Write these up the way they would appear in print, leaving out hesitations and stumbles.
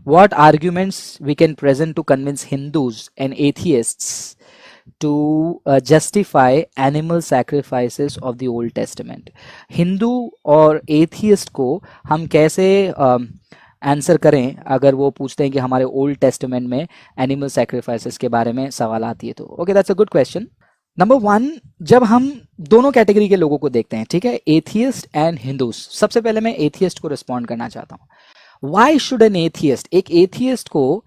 what arguments we can present to convince Hindus and atheists to justify animal sacrifices of the Old Testament? Hindu और atheist को हम कैसे answer करें अगर वो पूछते हैं कि हमारे ओल्ड टेस्टमेंट में एनिमल सेक्रीफाइसेस के बारे में सवाल आती है तो? Okay, that's a good question. Number one, जब हम दोनों कैटेगरी के लोगों को देखते हैं, ठीक है, एथियस्ट एंड हिंदूज, सबसे पहले मैं एथियस्ट को रिस्पॉन्ड करना चाहता हूँ। वाई शुड एन एथियस्ट, एक एथियस्ट को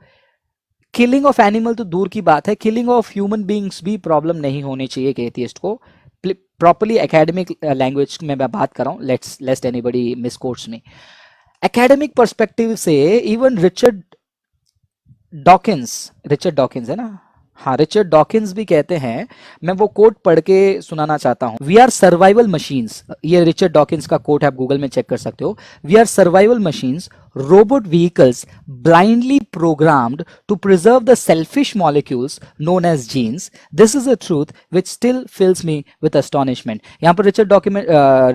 किलिंग ऑफ एनिमल तो दूर की बात है, किलिंग ऑफ ह्यूमन बींग्स भी प्रॉब्लम नहीं होनी चाहिए एक एथियस्ट को। प्रॉपरली एकेडमिक लैंग्वेज में मैं बात कर रहा हूँ, let's anybody misquotes me. Academic perspective से इवन रिचर्ड डॉकिंस है ना, हाँ, रिचर्ड डॉकिंस भी कहते हैं, मैं वो कोट पढ़ के सुनाना चाहता हूं। वी आर सर्वाइवल मशीन्स, ये रिचर्ड डॉकिंस का कोट है, आप गूगल में चेक कर सकते हो। We are survival machines, robot vehicles blindly programmed to preserve the selfish molecules known as genes. This is a truth which still fills me with astonishment. यहाँ पर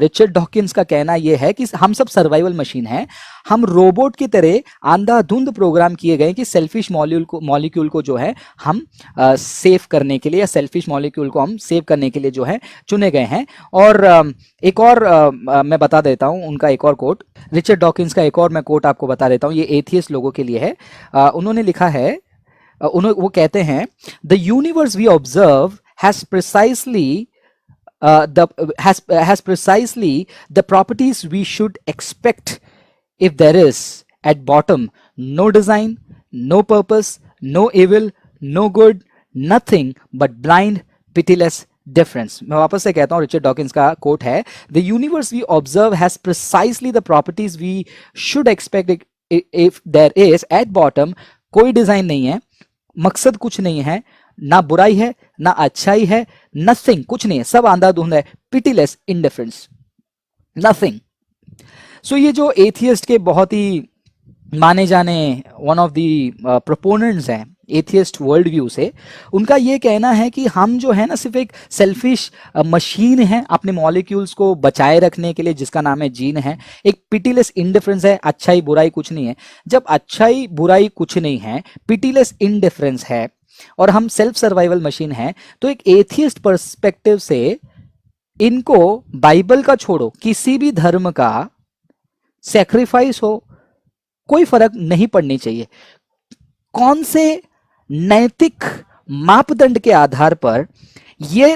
Richard Dawkins का कहना यह है कि हम सब सर्वाइवल मशीन हैं, हम रोबोट की तरह अंधाधुंध प्रोग्राम किए गए कि सेल्फिश मॉलिक्यूल को जो है हम सेव करने के लिए, या सेल्फिश मॉलिक्यूल को हम सेव करने के लिए जो है चुने गए हैं। और एक और मैं बता देता हूं उनका एक और कोट, रिचर्ड डॉकिंस का एक और मैं कोट आपको बता देता हूं, ये एथियस्ट लोगों के लिए है। उन्होंने लिखा है, वो कहते हैं, the universe we observe has precisely the properties we should expect if there is at bottom no design, no purpose, no evil, no good, nothing but blind pitiless difference. मैं वापस से कहता हूं, रिचर्ड डॉकिंस का quote है, the universe we observe has precisely the properties we should expect if there is at bottom. कोई design नहीं है, मकसद कुछ नहीं है, ना बुराई है ना अच्छाई है, नथिंग, कुछ नहीं है, सब अंधाधुंध है, पिटीलेस इंडिफरेंस, नथिंग। सो ये जो एथियस्ट के बहुत ही माने जाने वन ऑफ दी प्रोपोनेंट्स हैं एथियस्ट वर्ल्ड व्यू से, उनका ये कहना है कि हम जो है ना सिर्फ एक सेल्फिश मशीन है अपने मॉलिक्यूल्स को बचाए रखने के लिए, जिसका नाम है जीन है, एक पिटीलेस इंडिफरेंस है, अच्छाई बुराई कुछ नहीं है। जब अच्छाई बुराई कुछ नहीं है, पिटीलेस इंडिफरेंस है और हम सेल्फ सर्वाइवल मशीन है, तो एक एथियस्ट पर्सपेक्टिव से इनको बाइबल का छोड़ो, किसी भी धर्म का सैक्रिफाइस हो, कोई फर्क नहीं पड़नी चाहिए। कौन से नैतिक मापदंड के आधार पर ये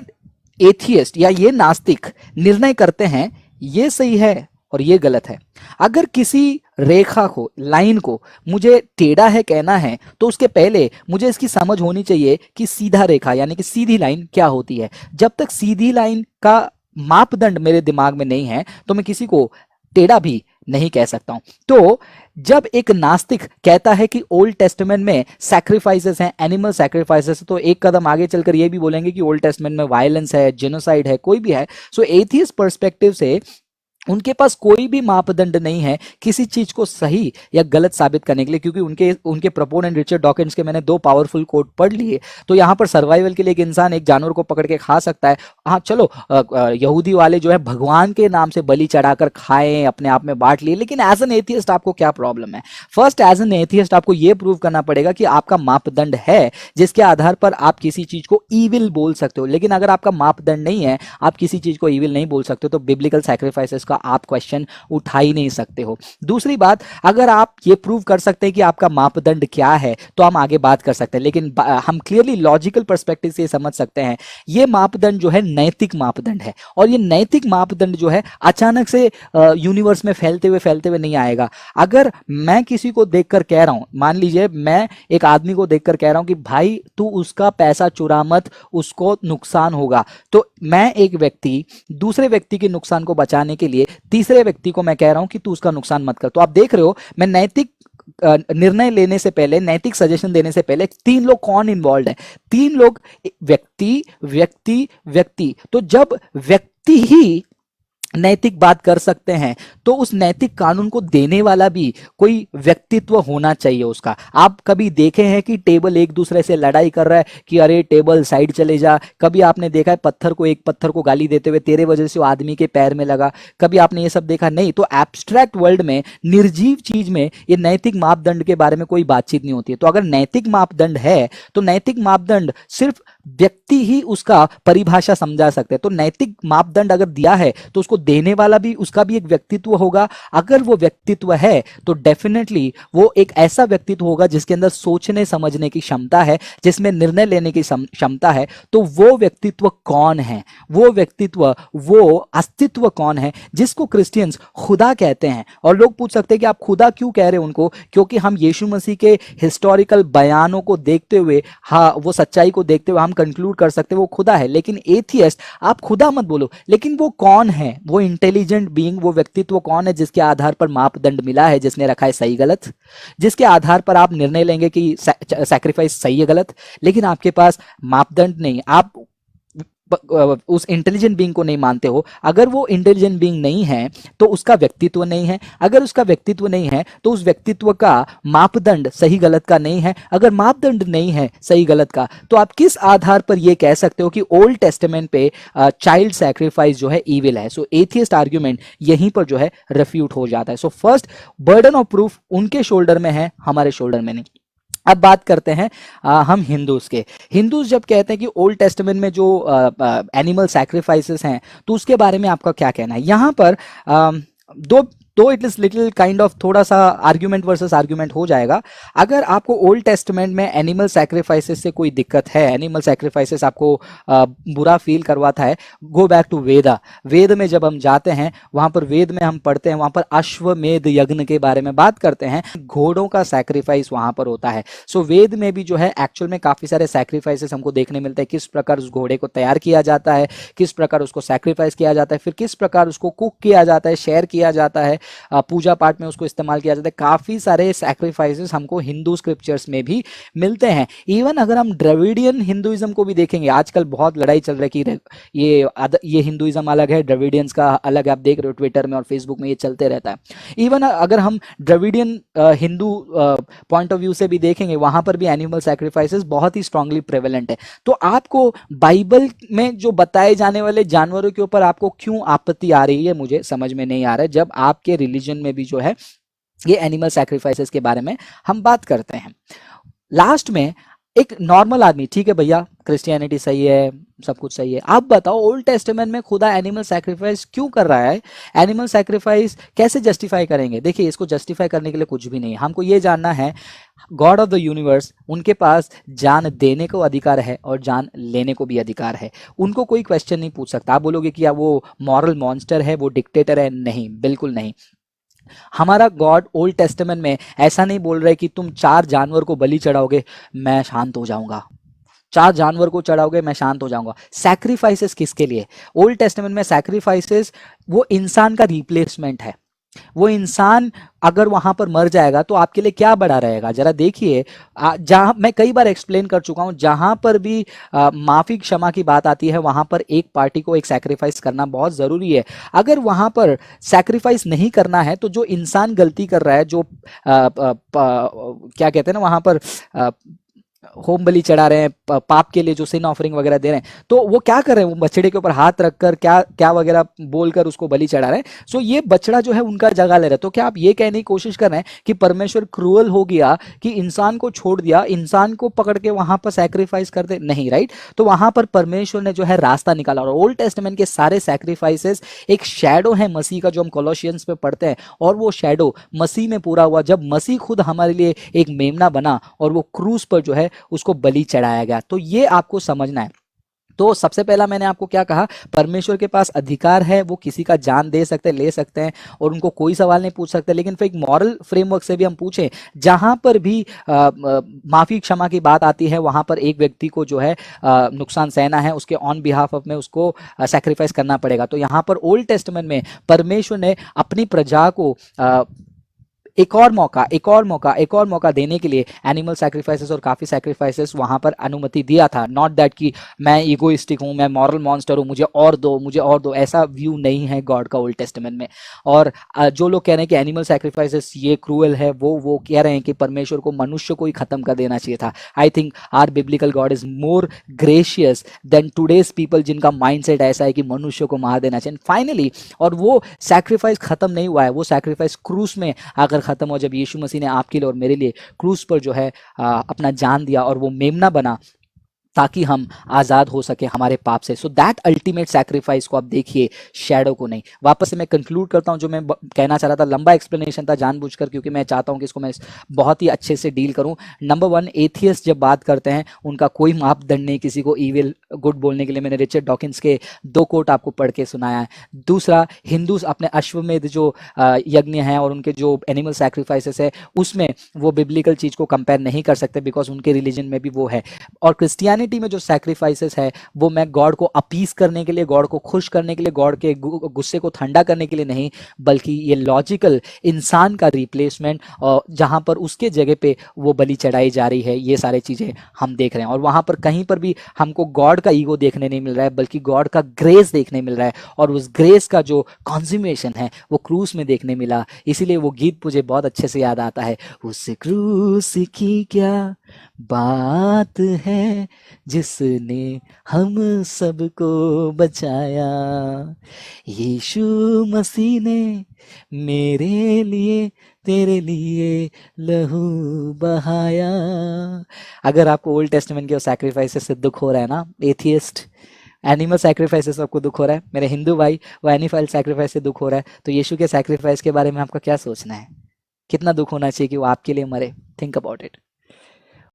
एथियस्ट या ये नास्तिक निर्णय करते हैं ये सही है और ये गलत है? अगर किसी रेखा को, लाइन को मुझे टेढ़ा है कहना है, तो उसके पहले मुझे इसकी समझ होनी चाहिए कि सीधा रेखा यानी कि सीधी लाइन क्या होती है। जब तक सीधी लाइन का मापदंड मेरे दिमाग में नहीं है तो मैं किसी को टेढ़ा भी नहीं कह सकता हूं। तो जब एक नास्तिक कहता है कि ओल्ड टेस्टामेंट में सैक्रिफाइसेस हैं, एनिमल सैक्रिफाइसेस, तो एक कदम आगे चलकर ये भी बोलेंगे कि ओल्ड टेस्टामेंट में वायलेंस है, जेनोसाइड है, कोई भी है। सो एथियस्ट पर्सपेक्टिव से उनके पास कोई भी मापदंड नहीं है किसी चीज को सही या गलत साबित करने के लिए, क्योंकि उनके प्रोपोनेंट रिचर्ड डॉकिंस के मैंने दो पावरफुल कोट पढ़ लिए। तो यहाँ पर सर्वाइवल के लिए एक इंसान एक जानवर को पकड़ के खा सकता है, हाँ चलो, यहूदी वाले जो है भगवान के नाम से बलि चढ़ाकर खाएं, अपने आप में बांट लिए, लेकिन एज एन एथियस्ट आपको क्या प्रॉब्लम है? फर्स्ट, एज एन एथियस्ट आपको यह प्रूव करना पड़ेगा कि आपका मापदंड है जिसके आधार पर आप किसी चीज को ईविल बोल सकते हो। लेकिन अगर आपका मापदंड नहीं है, आप किसी चीज को ईविल नहीं बोल सकते, तो बिब्लिकल सैक्रिफाइसेस आप क्वेश्चन उठा ही नहीं सकते हो। दूसरी बात, अगर आप ये प्रूव कर सकते हैं कि आपका मापदंड क्या है तो हम आगे बात कर सकते हैं, लेकिन हम क्लियरली लॉजिकल पर्सपेक्टिव से समझ सकते हैं ये मापदंड जो है नैतिक मापदंड है, और ये नैतिक मापदंड जो है अचानक से यूनिवर्स में फैलते हुए नहीं आएगा। अगर मैं किसी को देखकर कह रहा हूं, मान लीजिए मैं एक आदमी को देखकर कह रहा हूं कि भाई तू उसका पैसा चुरा मत, उसको नुकसान होगा, तो मैं एक व्यक्ति दूसरे व्यक्ति के नुकसान को बचाने के लिए तीसरे व्यक्ति को मैं कह रहा हूं कि तू उसका नुकसान मत कर। तो आप देख रहे हो, मैं नैतिक निर्णय लेने से पहले, नैतिक सजेशन देने से पहले तीन लोग कौन इन्वॉल्व है? तीन लोग, व्यक्ति व्यक्ति व्यक्ति। तो जब व्यक्ति ही नैतिक बात कर सकते हैं, तो उस नैतिक कानून को देने वाला भी कोई व्यक्तित्व होना चाहिए उसका। आप कभी देखे हैं कि टेबल एक दूसरे से लड़ाई कर रहा है कि अरे टेबल साइड चले जा? कभी आपने देखा है पत्थर को, एक पत्थर को गाली देते हुए तेरे वजह से वो आदमी के पैर में लगा? कभी आपने ये सब देखा? नहीं। तो एब्स्ट्रैक्ट वर्ल्ड में, निर्जीव चीज में ये नैतिक मापदंड के बारे में कोई बातचीत नहीं होती है। तो अगर नैतिक मापदंड है तो नैतिक मापदंड सिर्फ व्यक्ति ही उसका परिभाषा समझा सकते हैं। तो नैतिक मापदंड अगर दिया है तो उसको देने वाला भी, उसका भी एक व्यक्तित्व होगा। अगर वो व्यक्तित्व है तो डेफिनेटली वो एक ऐसा व्यक्तित्व होगा जिसके अंदर सोचने समझने की क्षमता है, जिसमें निर्णय लेने की क्षमता है। तो वो व्यक्तित्व कौन है? वो व्यक्तित्व, वो अस्तित्व कौन है जिसको क्रिश्चियंस खुदा कहते हैं? और लोग पूछ सकते हैं कि आप खुदा क्यों कह रहे हैं उनको? क्योंकि हम यीशु मसीह के हिस्टोरिकल बयानों को देखते हुए, हाँ, वो सच्चाई को देखते हुए हम कंक्लूड कर सकते हैं वो खुदा है। लेकिन एथियस्ट, आप खुदा मत बोलो, लेकिन वो कौन है? वो इंटेलिजेंट बीइंग, वो व्यक्तित्व कौन है जिसके आधार पर मापदंड मिला है, जिसने रखा है सही गलत, जिसके आधार पर आप निर्णय लेंगे कि सैक्रिफाइस सही है गलत? लेकिन आपके पास मापदंड नहीं, आप उस इंटेलिजेंट बीइंग को नहीं मानते हो। अगर वो इंटेलिजेंट बीइंग नहीं है तो उसका व्यक्तित्व नहीं है। अगर उसका व्यक्तित्व नहीं है तो उस व्यक्तित्व का मापदंड सही गलत का नहीं है। अगर मापदंड नहीं है सही गलत का, तो आप किस आधार पर ये कह सकते हो कि ओल्ड टेस्टामेंट पे चाइल्ड सैक्रिफाइस जो है ईविल है? सो एथियस्ट आर्ग्यूमेंट यहीं पर जो है रिफ्यूट हो जाता है। So first burden of proof उनके शोल्डर में है, हमारे शोल्डर में नहीं। अब बात करते हैं हम हिंदूज के। हिंदूज जब कहते हैं कि ओल्ड टेस्टामेंट में जो एनिमल सैक्रिफाइसेस हैं, तो उसके बारे में आपका क्या कहना है? यहाँ पर दो it is little kind of थोड़ा सा आर्ग्यूमेंट वर्सेस आर्ग्यूमेंट हो जाएगा। अगर आपको ओल्ड टेस्टामेंट में एनिमल सैक्रिफाइसेस से कोई दिक्कत है, एनिमल सैक्रिफाइसेस आपको बुरा फील करवाता है, गो बैक टू वेदा। वेद में जब हम जाते हैं, वहां पर वेद में हम पढ़ते हैं, वहां पर अश्वमेध यज्ञ के बारे में बात करते हैं, घोड़ों का सैक्रिफाइस वहां पर होता है। सो वेद में भी जो है एक्चुअल में काफी सारे सैक्रिफाइसेस हमको देखने मिलते हैं, किस प्रकार उस घोड़े को तैयार किया जाता है, किस प्रकार उसको सैक्रिफाइस किया जाता है, फिर किस प्रकार उसको कुक किया जाता है, शेयर किया जाता है, पूजा पाठ में उसको इस्तेमाल किया जाता है। काफी सारे सैक्रिफाइसेस हमको हिंदू स्क्रिप्चर्स में भी मिलते हैं। इवन अगर हम द्रविडियन हिंदुइज्म को भी देखेंगे, आजकल बहुत लड़ाई चल रही है कि ये हिंदुइज्म अलग है, द्रविडियंस का अलग है। आप देख रहे हो ट्विटर में और फेसबुक में ये चलते रहता है। इवन अगर हम Dravidian Hindu point of view से भी देखेंगे, वहां पर भी एनिमल सैक्रिफाइसेस बहुत ही स्ट्रांगली प्रेवलेंट है। तो आपको बाइबल में जो बताए जाने वाले जानवरों के ऊपर आपको क्यों आपत्ति आ रही है, मुझे समझ में नहीं आ रहा है, जब आपके रिलीजन में भी जो है ये एनिमल सैक्रिफाइसेस के बारे में हम बात करते हैं। लास्ट में एक नॉर्मल आदमी, ठीक है भैया क्रिश्चियनिटी सही है, सब कुछ सही है, आप बताओ ओल्ड टेस्टामेंट में खुदा एनिमल सैक्रिफाइस क्यों कर रहा है? एनिमल सैक्रिफाइस कैसे जस्टिफाई करेंगे? देखिए, इसको जस्टिफाई करने के लिए कुछ भी नहीं, हमको ये जानना है गॉड ऑफ द यूनिवर्स, उनके पास जान देने को अधिकार है और जान लेने को भी अधिकार है। उनको कोई क्वेश्चन नहीं पूछ सकता। आप बोलोगे कि वो मॉरल मॉन्स्टर है, वो डिक्टेटर है, नहीं, बिल्कुल नहीं। हमारा गॉड ओल्ड टेस्टामेंट में ऐसा नहीं बोल रहे कि तुम 4 जानवर को बलि चढ़ाओगे मैं शांत हो जाऊंगा, 4 जानवर को चढ़ाओगे मैं शांत हो जाऊंगा। सैक्रिफाइसेस किसके लिए? ओल्ड टेस्टामेंट में सैक्रिफाइसेस वो इंसान का रिप्लेसमेंट है। वो इंसान अगर वहां पर मर जाएगा तो आपके लिए क्या बड़ा रहेगा? जरा देखिए, जहां मैं कई बार एक्सप्लेन कर चुका हूं, जहां पर भी माफी क्षमा की बात आती है, वहां पर एक पार्टी को एक सैक्रिफाइस करना बहुत जरूरी है। अगर वहां पर सैक्रिफाइस नहीं करना है तो जो इंसान गलती कर रहा है, जो क्या कहते हैं ना, वहां पर होम बलि चढ़ा रहे हैं, पाप के लिए जो सिन ऑफरिंग वगैरह दे रहे हैं, तो वो क्या कर रहे हैं? वो बछड़े के ऊपर हाथ रखकर क्या क्या वगैरह बोलकर उसको बलि चढ़ा रहे हैं। सो ये बछड़ा जो है उनका जगह ले रहा है। तो क्या आप ये कहने की कोशिश कर रहे हैं कि परमेश्वर क्रूअल हो गया कि इंसान को छोड़ दिया, इंसान को पकड़ के वहां पर सैक्रिफाइस कर दे? नहीं, राइट। तो वहां पर परमेश्वर ने जो है रास्ता निकाला। और ओल्ड टेस्टामेंट के सारे सैक्रिफाइसेस एक शैडो है मसीह का, जो हम कोलोसियंस में पढ़ते हैं, और वो शैडो मसीह में पूरा हुआ जब मसीह खुद हमारे लिए एक मेमना बना और वो क्रूस पर जो है उसको बलि चढ़ाया गया। तो ये आपको समझना है। तो सबसे पहला मैंने आपको क्या कहा? परमेश्वर के पास अधिकार है, वो किसी का जान दे सकते हैं, ले सकते हैं, और उनको कोई सवाल नहीं पूछ सकते। लेकिन फिर एक मॉरल फ्रेमवर्क से भी हम पूछें, जहां पर भी माफी क्षमा की बात आती है, वहां पर एक व्यक्ति को जो है नुकसान सहना है, उसके ऑन बिहाफ ऑफ में उसको सैक्रिफाइस करना पड़ेगा। तो यहाँ पर ओल्ड टेस्टामेंट में परमेश्वर ने अपनी प्रजा को एक और मौका, एक और मौका, एक और मौका देने के लिए एनिमल सैक्रिफाइसेस और काफ़ी सैक्रिफाइसेस वहाँ पर अनुमति दिया था। नॉट दैट कि मैं ईगोइस्टिक हूँ, मैं मॉरल मॉन्स्टर हूँ, मुझे और दो, मुझे और दो, ऐसा व्यू नहीं है गॉड का ओल्ड टेस्टामेंट में। और जो लोग कह रहे हैं कि एनिमल सैक्रिफाइसेस ये क्रूअल है, वो कह रहे हैं कि परमेश्वर को मनुष्य को ही खत्म कर देना चाहिए था। I think our biblical God is more gracious than today's people, जिनका माइंडसेट ऐसा है कि मनुष्य को मार देना चाहिए। फाइनली, और वो सैक्रिफाइस खत्म नहीं हुआ है, वो सैक्रिफाइस क्रूस में आकर खत्म हुआ, जब यीशु मसीह ने आपके लिए और मेरे लिए क्रूस पर जो है अपना जान दिया और वो मेमना बना, ताकि हम आज़ाद हो सके हमारे पाप से। सो दैट अल्टीमेट सैक्रिफाइस को आप देखिए, शैडो को नहीं। वापस से मैं कंक्लूड करता हूं जो मैं कहना चाह रहा था, लंबा एक्सप्लेनेशन था जानबूझकर, क्योंकि मैं चाहता हूं कि इसको मैं बहुत ही अच्छे से डील करूं। नंबर वन, एथियस्ट जब बात करते हैं उनका कोई मापदंड नहीं किसी को ईविल गुड बोलने के लिए। मैंने रिचर्ड डॉकिंस के 2 कोट आपको पढ़ के सुनाया है। दूसरा, हिंदू अपने अश्वमेध जो यज्ञ हैं और उनके जो एनिमल सैक्रिफाइसेस है, उसमें वो बिब्लिकल चीज़ को कंपेयर नहीं कर सकते, बिकॉज उनके रिलीजन में भी वो है। और क्रिश्चियनिटी में जो सैक्रिफाइसेस है वो मैं गॉड को अपीस करने के लिए, गॉड को खुश करने के लिए, गॉड के गुस्से को ठंडा करने के लिए नहीं, बल्कि ये लॉजिकल इंसान का रिप्लेसमेंट, और जहां पर उसके जगह पे वो बलि चढ़ाई जा रही है, ये सारी चीजें हम देख रहे हैं। और वहां पर कहीं पर भी हमको गॉड का ईगो देखने नहीं मिल रहा है, बल्कि गॉड का ग्रेस देखने मिल रहा है, और उस ग्रेस का जो कॉन्ज्यूमेशन है वो क्रूस में देखने मिला। इसीलिए वो गीत मुझे बहुत अच्छे से याद आता है, उस क्रूस की क्या बात है जिसने हम सबको बचाया, यीशु मसीह ने मेरे लिए तेरे लिए लहू बहाया। अगर आपको ओल्ड टेस्टामेंट के सैक्रिफाइसेस से दुख हो रहा है ना, एथियस्ट, एनिमल सैक्रिफाइसेस आपको दुख हो रहा है, मेरे हिंदू भाई वो एनिमल सैक्रिफाइस से दुख हो रहा है, तो यीशु के सैक्रिफाइस के बारे में आपका क्या सोचना है? कितना दुख होना चाहिए कि वो आपके लिए मरे? Think about it.